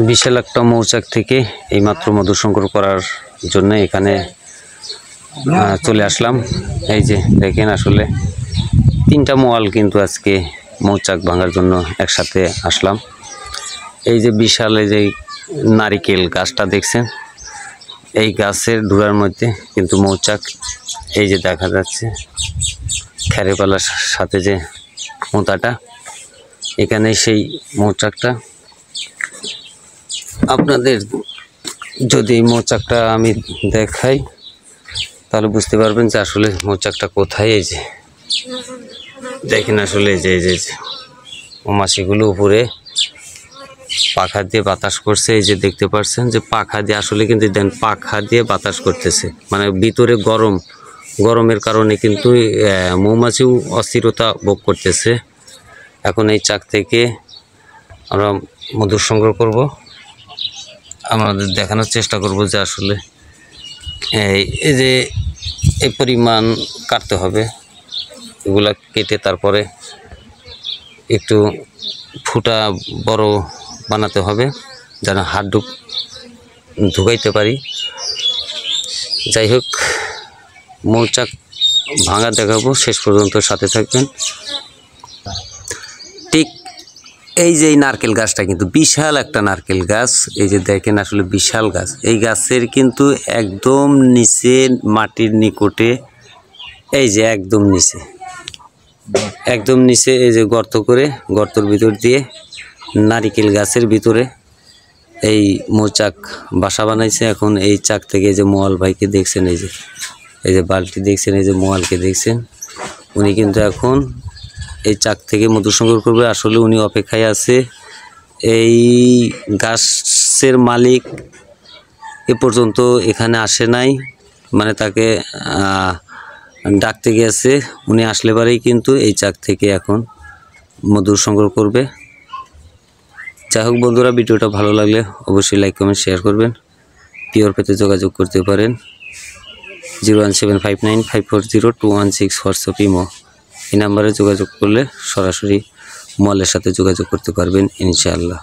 বিশাল একটা মৌচাক থেকে এইমাত্র মধু সংগ্রহ করার জন্য এখানে চলে আসলাম। এই যে দেখেন আসলে 3টা মোয়াল কিন্তু আজকে মৌচাক ভাঙার জন্য একসাথে আসলাম। এই যে বিশাল এই যে নারিকেল গাছটা দেখছেন, এই গাছের ডুরার মধ্যে কিন্তু মৌচাক এই যে দেখা যাচ্ছে, খেরেপালার সাথে যে মোতাটা, এখানে সেই মৌচাকটা। আপনাদের যদি মৌচাকটা আমি দেখাই তাহলে বুঝতে পারবেন যে আসলে মৌচাকটা কোথায়। এই যে দেখেন আসলে যে মৌমাছিগুলো উপরে পাখা দিয়ে বাতাস করছে। এই যে দেখতে পাচ্ছেন যে পাখা দিয়ে আসলে কিন্তু দেন পাখা দিয়ে বাতাস করতেছে, মানে ভিতরে গরমের কারণে কিন্তু মৌমাছিও অস্থিরতা ভোগ করতেছে। এখন এই চাক থেকে আমরা মধু সংগ্রহ করব, আমাদের দেখানোর চেষ্টা করব যে আসলে এই যে এই পরিমাণ কাটতে হবে, এগুলা কেটে তারপরে একটু ফুটা বড় বানাতে হবে যেন হাত ঢুকাইতে পারি। যাই হোক, মৌচাক ভাঙা দেখাবো, শেষ পর্যন্ত সাথে থাকবেন। ঠিক এই যে নারকেল গাছটা কিন্তু বিশাল একটা নারকেল গাছ, এই যে দেখেন আসলে বিশাল গাছ। এই গাছের কিন্তু একদম নিচে মাটির নিকটে, এই যে একদম নিচে এই যে গর্ত করে, গর্তের ভিতর দিয়ে নারিকেল গাছের ভিতরে এই মৌচাক বাসা বানাইছে। এখন এই চাক থেকে যে মোয়াল ভাইকে দেখছেন, এই যে বালতি দেখছেন, এই যে মোয়ালকে দেখছেন, উনি কিন্তু এখন এই চাক থেকে মধু সংগ্রহ করবে। আসলে উনি অপেক্ষায় আছে। এই গাছের মালিক এ পর্যন্ত এখানে আসে নাই, মানে তাকে ডাকতে গেছে। উনি আসলে পরেই কিন্তু এই চাক থেকে এখন মধু সংগ্রহ করবে। যাই হোক বন্ধুরা, ভিডিওটা ভালো লাগলে অবশ্যই লাইক কমেন্ট শেয়ার করবেন। পিওর পেতে যোগাযোগ করতে পারেন 01759540216 হোয়াটসঅ্যাপ ইমো, এই নাম্বারে যোগাযোগ করলে সরাসরি মলের সাথে যোগাযোগ করতে পারবেন ইনশাআল্লাহ।